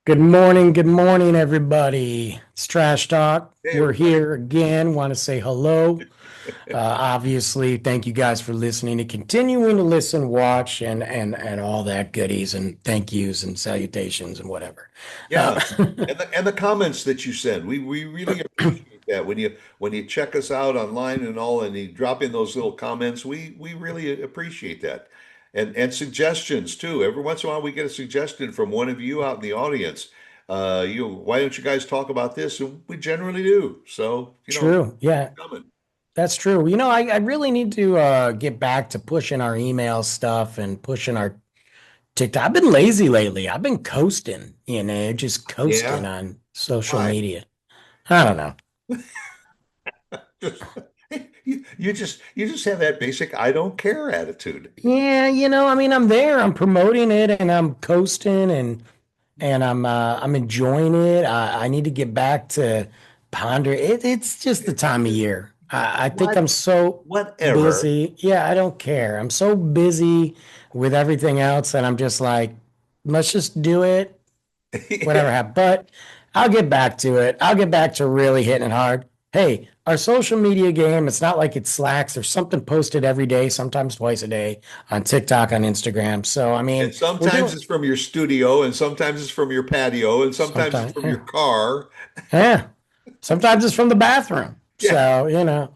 Good morning, everybody. It's Trash Talk. Hey, We're everybody. here again. Want to say hello. Obviously, thank you guys for listening and continuing to listen, watch, and all that goodies and thank yous and salutations and whatever. Yeah, and the comments that you send, we really appreciate that when you check us out online and all, and you drop in those little comments. We really appreciate that, and suggestions too. Every once in a while, we get a suggestion from one of you out in the audience. Why don't you guys talk about this? And we generally do. So, True. Yeah, coming. that's true. I really need to get back to pushing our email stuff and pushing our TikTok. I've been lazy lately. I've been coasting, just coasting Yeah. on social Why? media. I don't know. You just have that basic I don't care attitude. Yeah, I'm there, I'm promoting it and I'm coasting and I'm enjoying it. I need to get back to ponder it. It's just the time of year. I think What? I'm so Whatever. busy. Yeah, I don't care. I'm so busy with everything else and I'm just like, let's just do it, whatever happens. But I'll get back to it. I'll get back to really hitting it hard. Hey, our social media game, it's not like it slacks. There's something posted every day, sometimes twice a day on TikTok, on Instagram. So, And we're sometimes doing it's from your studio, and sometimes it's from your patio, and sometimes it's sometimes, from your yeah, car. yeah. Sometimes it's from the bathroom. Yeah. So,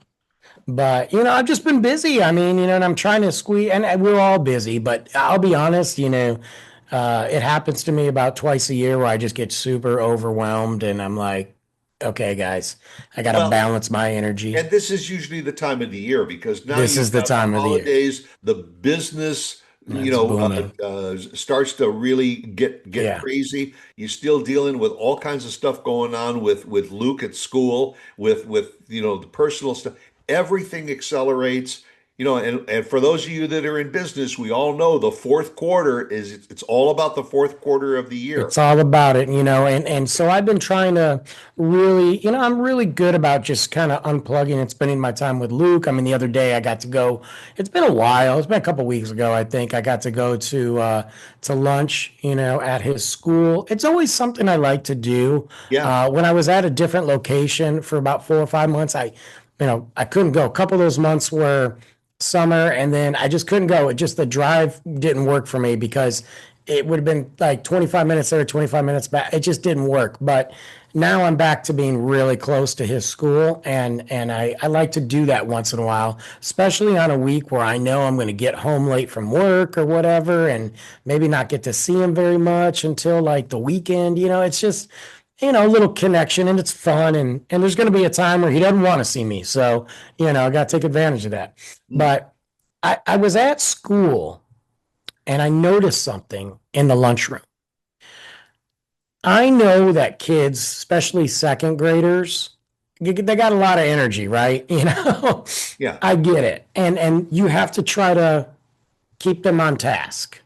but, I've just been busy. And I'm trying to squeeze, and we're all busy, but I'll be honest, it happens to me about twice a year where I just get super overwhelmed and I'm like, okay, guys, I got to Well, balance my energy. and this is usually the time of the year because now This you is the have the time of the year. holidays, the business, It's booming. starts to really get Yeah. crazy. You're still dealing with all kinds of stuff going on with Luke at school, with the personal stuff. Everything accelerates. And for those of you that are in business, we all know the fourth quarter it's all about the fourth quarter of the year. It's all about it, and so I've been trying to really, I'm really good about just kind of unplugging and spending my time with Luke. The other day I got to go, it's been a while, it's been a couple weeks ago, I think I got to go to lunch, at his school. It's always something I like to do. Yeah. When I was at a different location for about 4 or 5 months, I couldn't go. A couple of those months were summer, and then I just couldn't go. It just the drive didn't work for me because it would have been like 25 minutes there, 25 minutes back. It just didn't work. But now I'm back to being really close to his school, and I like to do that once in a while, especially on a week where I know I'm going to get home late from work or whatever, and maybe not get to see him very much until like the weekend. It's just a little connection and it's fun, and there's going to be a time where he doesn't want to see me, so I got to take advantage of that. Mm. But I was at school and I noticed something in the lunchroom. I know that kids, especially second graders, they got a lot of energy, right? Yeah. I get it. And you have to try to keep them on task.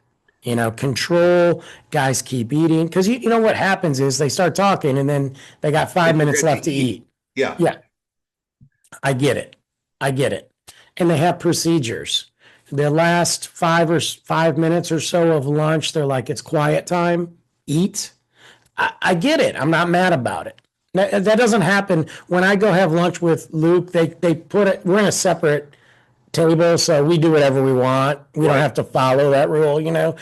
Control, guys keep eating. Because you know what happens is they start talking and then they got They 5 minutes forget to left to eat. eat. Yeah. Yeah, I get it. I get it. And they have procedures. The last 5 minutes or so of lunch, they're like, it's quiet time, eat. I get it. I'm not mad about it. That doesn't happen when I go have lunch with Luke. They put it. We're in a separate table, so we do whatever we want. We don't Right. have to follow that rule.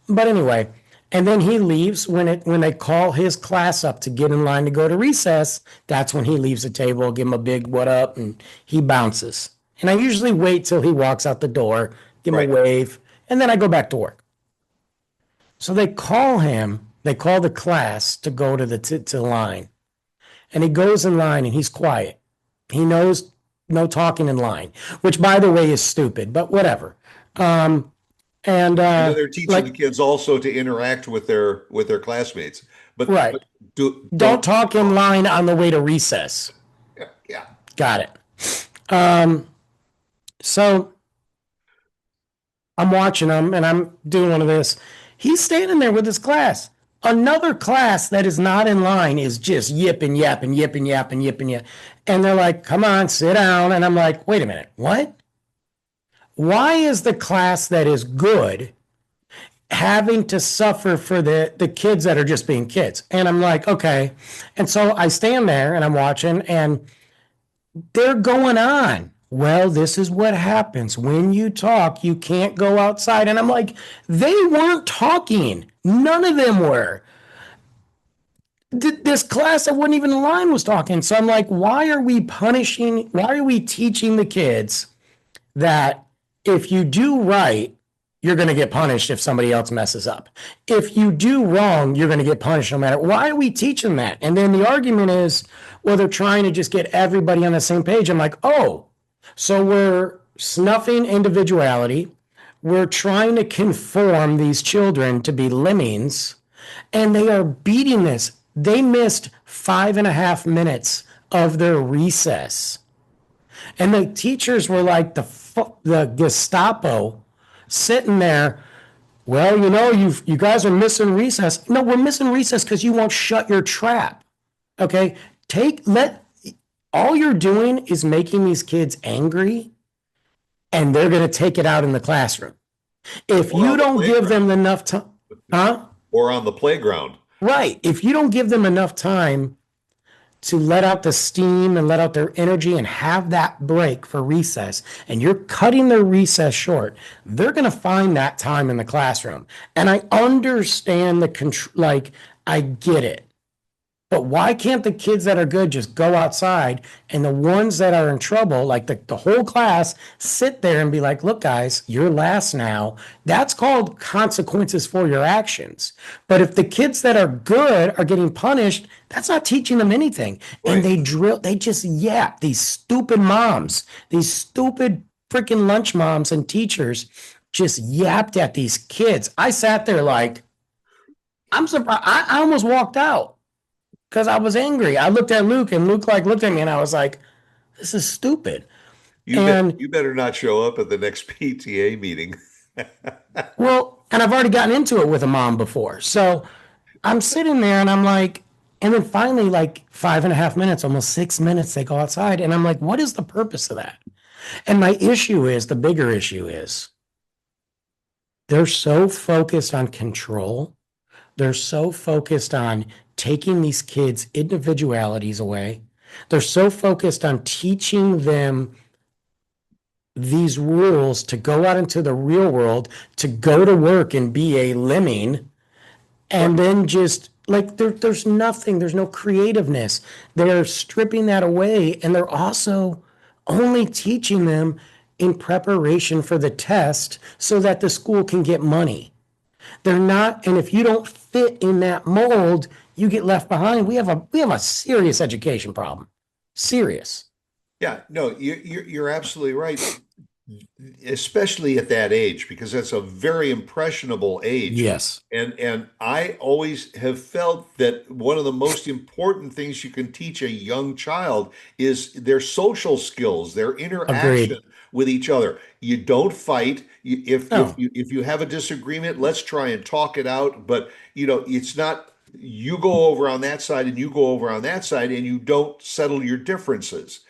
But anyway, and then he leaves when they call his class up to get in line to go to recess. That's when he leaves the table, give him a big what up, and he bounces. And I usually wait till he walks out the door, give him a Right. wave, and then I go back to work. So they call him. They call the class to go to the line, and he goes in line and he's quiet. He knows no talking in line, which by the way is stupid, but whatever. Um, and I know they're teaching the like kids also to interact with their classmates, but right, but do don't don't talk in talk. line on the way to recess. Yeah, yeah. Got it. Um, so I'm watching him and I'm doing one of this. He's standing there with his class. Another class that is not in line is just yipping, yapping, yipping, yapping, yipping, yapping. And they're like, come on, sit down. And I'm like, wait a minute, what? Why is the class that is good having to suffer for the kids that are just being kids. And I'm like, okay. And so I stand there and I'm watching and they're going on. Well, this is what happens when you talk, you can't go outside. And I'm like, they weren't talking. None of them were. This class that wasn't even in line was talking. So I'm like, why are we punishing? Why are we teaching the kids that if you do right, you're going to get punished if somebody else messes up? If you do wrong, you're going to get punished no matter. Why are we teaching that? And then the argument is, well, they're trying to just get everybody on the same page. I'm like, oh, so we're snuffing individuality. We're trying to conform these children to be lemmings, and they are beating this. They missed 5.5 minutes of their recess. And the teachers were like the Gestapo sitting there. Well, you guys are missing recess. No, we're missing recess because you won't shut your trap. Okay. All you're doing is making these kids angry and they're going to take it out in the classroom. If Or you on the don't give them playground. enough time, huh? Or on the playground. Right. If you don't give them enough time to let out the steam and let out their energy and have that break for recess, and you're cutting their recess short, they're going to find that time in the classroom. And I understand I get it. But why can't the kids that are good just go outside and the ones that are in trouble, like the whole class, sit there and be like, look, guys, you're last now. That's called consequences for your actions. But if the kids that are good are getting punished, that's not teaching them anything. And Right. they just yap, these stupid moms, these stupid freaking lunch moms and teachers just yapped at these kids. I sat there like, I'm surprised. I almost walked out because I was angry. I looked at Luke and Luke looked at me and I was like, this is stupid. And You better not show up at the next PTA meeting. and I've already gotten into it with a mom before. So I'm sitting there and I'm like, and then finally, like 5.5 minutes, almost 6 minutes, they go outside. And I'm like, what is the purpose of that? And the bigger issue is they're so focused on control. They're so focused on taking these kids' individualities away. They're so focused on teaching them these rules to go out into the real world, to go to work and be a lemming, and then just like there's nothing, there's no creativeness. They're stripping that away, and they're also only teaching them in preparation for the test so that the school can get money. They're not, and if you don't fit in that mold, you get left behind. We have a serious education problem. Serious. Yeah, no, you're absolutely right, especially at that age, because that's a very impressionable age. Yes. And I always have felt that one of the most important things you can teach a young child is their social skills, their interaction Agreed. with each other. You don't fight. No. If you have a disagreement, let's try and talk it out. But it's not you go over on that side and you go over on that side and you don't settle your differences.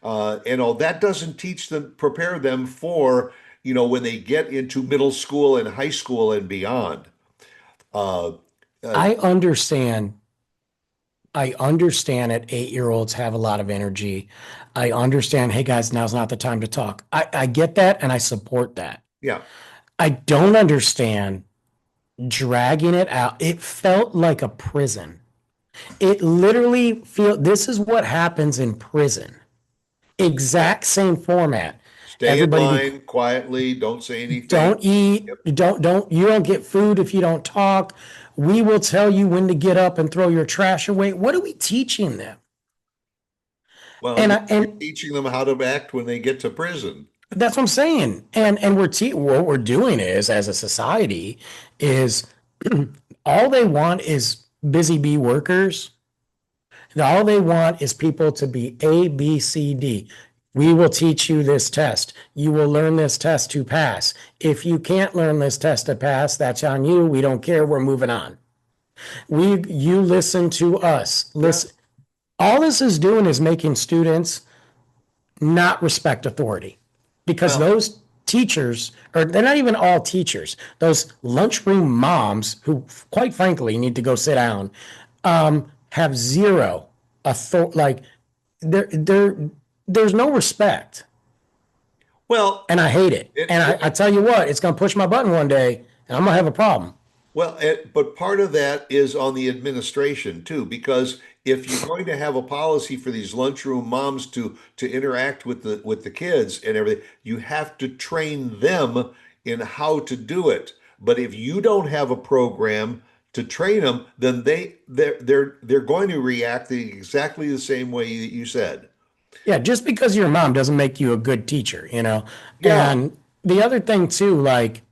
And all that doesn't prepare them for, when they get into middle school and high school and beyond. Uh, uh, I understand. I understand that 8-year-olds have a lot of energy. I understand, hey guys, now's not the time to talk. I get that and I support that. yeah, I don't understand dragging it out. It felt like a prison. It literally this is what happens in prison. Exact same format. stay in Everybody be line quietly, don't say anything. don't eat, Yep. you don't get food if you don't talk. We will tell you when to get up and throw your trash away. What are we teaching them? Well, And you're teaching them how to act when they get to prison. that's what I'm saying. And what we're doing is as a society is all they want is busy bee workers. All they want is people to be A, B, C, D. We will teach you this test. You will learn this test to pass. If you can't learn this test to pass, that's on you. We don't care. We're moving on. You listen to us. Yeah. Listen. All this is doing is making students not respect authority because Well, teachers, or they're not even all teachers, those lunchroom moms who, quite frankly, need to go sit down, have zero authority. Like, there, there's no respect. Well, And I hate it. it, And it I tell you what, it's going to push my button one day and I'm going to have a problem. but part of that is on the administration too, because if you're going to have a policy for these lunchroom moms to interact with the kids and everything, you have to train them in how to do it. But if you don't have a program to train them, then they're going to react exactly the same way that you said. Yeah, just because you're a mom doesn't make you a good teacher, you know? Yeah, And the other thing too, like,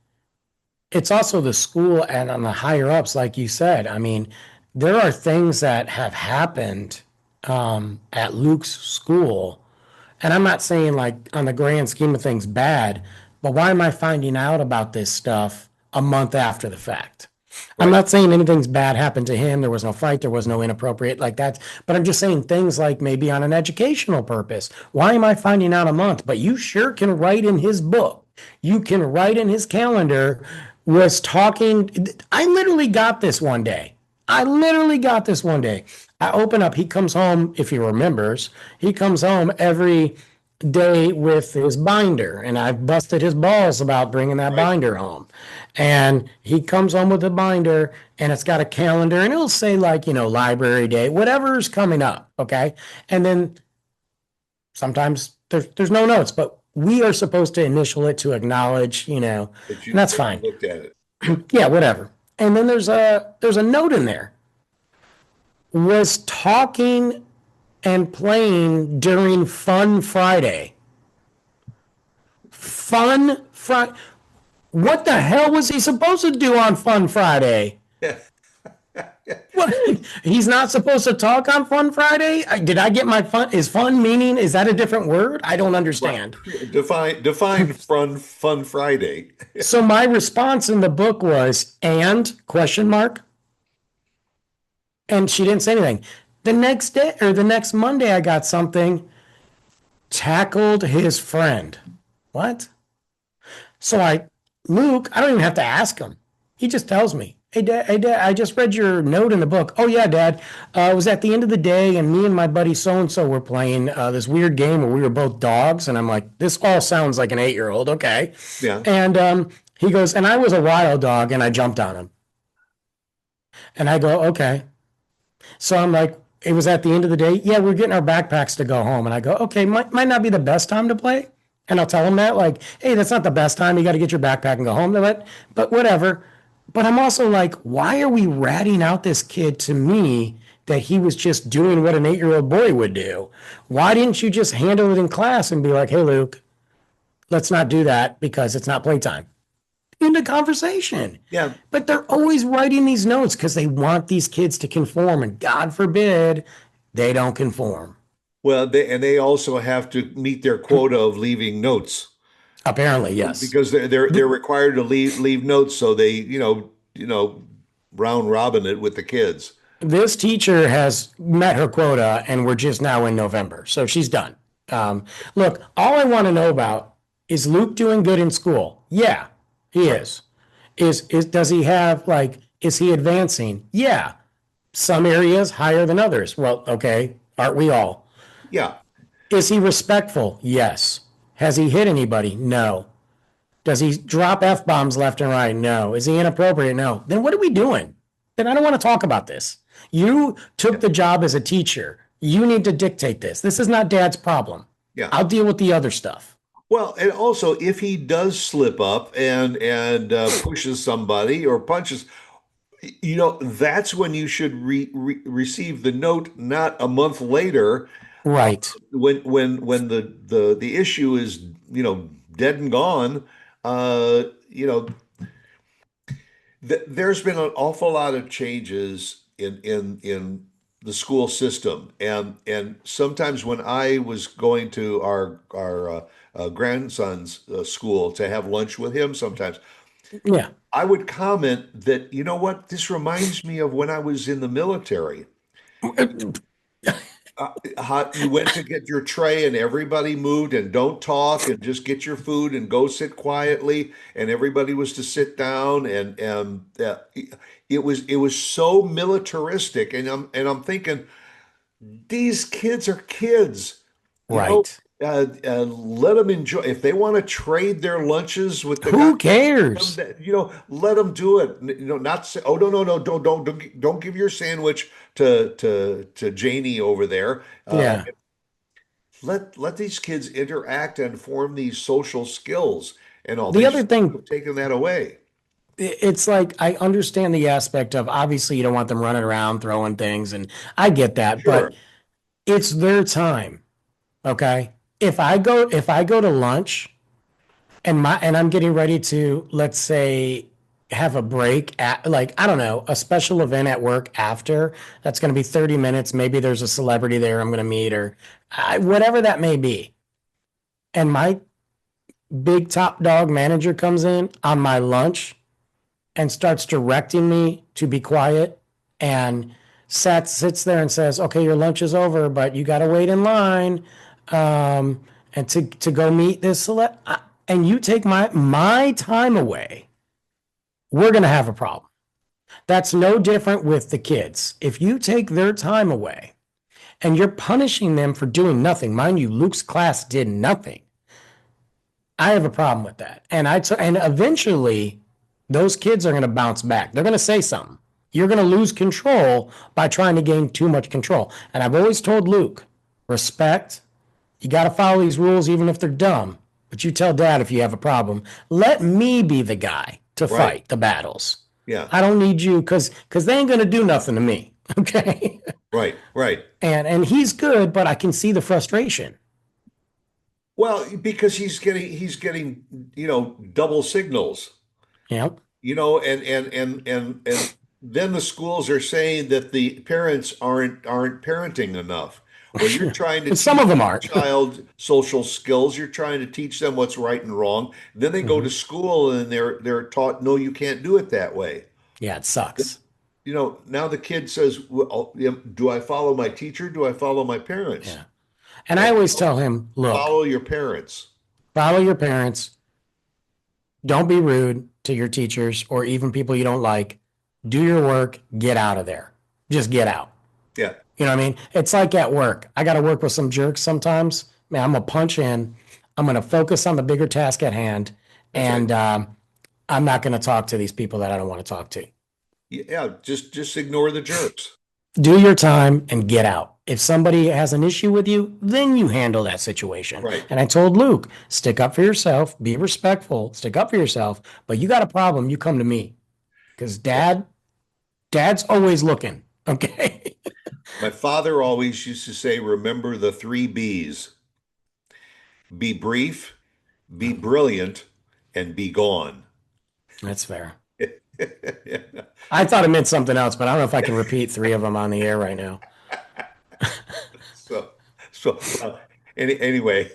it's also the school and on the higher ups, like you said. I mean, there are things that have happened at Luke's school, and I'm not saying like on the grand scheme of things bad, but why am I finding out about this stuff a month after the fact? I'm right. not saying anything's bad happened to him. There was no fight. There was no inappropriate like that. But I'm just saying things like maybe on an educational purpose. Why am I finding out a month? But you sure can write in his book. You can write in his calendar was talking. I literally got this one day. I literally got this one day. I open up. He comes home, if he remembers, he comes home every day with his binder, and I've busted his balls about bringing that Right. binder home. And he comes home with the binder, and it's got a calendar, and it'll say like, library day, whatever's coming up. Okay. And then sometimes there's no notes, but we are supposed to initial it to acknowledge, and That that's that you fine. looked at it. Yeah, whatever. And then there's a note in there. Was talking and playing during Fun Friday. Fun Friday. What the hell was he supposed to do on Fun Friday? Yeah. What? He's not supposed to talk on Fun Friday? Did I get my fun? Is fun meaning, is that a different word? I don't Right. understand. Define fun Friday. So my response in the book was, and question mark? And she didn't say anything. The next day or the next Monday, I got something, tackled his friend. What? So Luke, I don't even have to ask him. He just tells me, hey, Dad, I just read your note in the book. Oh, yeah, Dad. It was at the end of the day, and me and my buddy so and so were playing this weird game where we were both dogs. And I'm like, this all sounds like an 8-year-old. Okay. Yeah. And he goes, and I was a wild dog, and I jumped on him. And I go, okay. So I'm like, it was at the end of the day. Yeah, we're getting our backpacks to go home. And I go, okay, might not be the best time to play. And I'll tell him that, like, hey, that's not the best time. You got to get your backpack and go home. But whatever. But I'm also like, why are we ratting out this kid to me that he was just doing what an 8-year-old boy would do? Why didn't you just handle it in class and be like, hey, Luke, let's not do that because it's not playtime? Into conversation. Yeah. But they're always writing these notes because they want these kids to conform, and God forbid they don't conform. Well, they also have to meet their quota of leaving notes Apparently, yes. because they're required to leave notes so they, round robin it with the kids. This teacher has met her quota, and we're just now in November, so she's done. Look, all I want to know about is Luke doing good in school? Yeah, he is. Is does he have like? Is he advancing? Yeah, some areas higher than others. Well, okay, aren't we all? Yeah. Is he respectful? Yes. Has he hit anybody? No. Does he drop F bombs left and right? No. Is he inappropriate? No. Then what are we doing? Then I don't want to talk about this. You took the job as a teacher. You need to dictate this. This is not Dad's problem. Yeah. I'll deal with the other stuff. Well, and also if he does slip up and pushes somebody or punches, that's when you should receive the note, not a month later, Right. when the issue is dead and gone. Uh, you know, there's been an awful lot of changes in the school system, and sometimes when I was going to our grandson's school to have lunch with him, sometimes Yeah. I would comment that, you know what, this reminds me of when I was in the military. How you went to get your tray and everybody moved and don't talk and just get your food and go sit quietly and everybody was to sit down and it was so militaristic and I'm thinking these kids are kids, you know. Right. Let them enjoy. If they want to trade their lunches with the guy, Who cares? let them do it. Not say, oh no, don't give your sandwich to Janie over there. Yeah. Let these kids interact and form these social skills and all. The They other should thing, have taken that away. it's like I understand the aspect of obviously you don't want them running around throwing things, and I get that, but Sure. it's their time. Okay. If I go to lunch and I'm getting ready to, let's say, have a break at, like, I don't know, a special event at work after, that's going to be 30 minutes. Maybe there's a celebrity there I'm going to meet, or whatever that may be. And my big top dog manager comes in on my lunch and starts directing me to be quiet, and sits there and says, okay, your lunch is over, but you got to wait in line, and to go meet this and you take my time away, we're going to have a problem. That's no different with the kids. If you take their time away and you're punishing them for doing nothing, mind you, Luke's class did nothing. I have a problem with that. And eventually those kids are going to bounce back. They're going to say something. You're going to lose control by trying to gain too much control. And I've always told Luke, respect. You got to follow these rules even if they're dumb. But you tell dad if you have a problem. Let me be the guy to Right. fight the battles. Yeah. I don't need you because they ain't going to do nothing to me. Okay. Right. Right. And he's good, but I can see the frustration. Well, because he's getting double signals. Yep. And then the schools are saying that the parents aren't parenting enough. Well, you're trying to And some teach of them your aren't. child social skills. You're trying to teach them what's right and wrong. Then they go to Mhm. school and they're taught, no, you can't do it that way. Yeah, it sucks. Now the kid says, well, do I follow my teacher? Do I follow my parents? Yeah. And I And always tell him, look, follow your parents. follow your parents. Don't be rude to your teachers or even people you don't like. Do your work, get out of there. Just get out. Yeah, You know what I mean? It's like at work. I got to work with some jerks sometimes. Man, I'm going to punch in. I'm going to focus on the bigger task at hand. that's right. And I'm not going to talk to these people that I don't want to talk to. Yeah, just ignore the jerks. Do your time and get out. If somebody has an issue with you, then you handle that situation. Right. And I told Luke, stick up for yourself, be respectful, stick up for yourself. But you got a problem, you come to me because dad's always looking. Okay. My father always used to say, remember the three B's: be brief, be brilliant, and be gone. That's fair. I thought it meant something else, but I don't know if I can repeat three of them on the air right now. So, so anyway,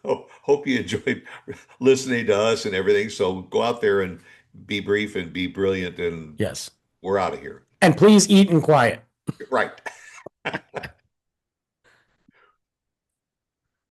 hope you enjoyed listening to us and everything. So go out there and be brief and be brilliant, and Yes. we're out of here. And please eat in quiet. Right.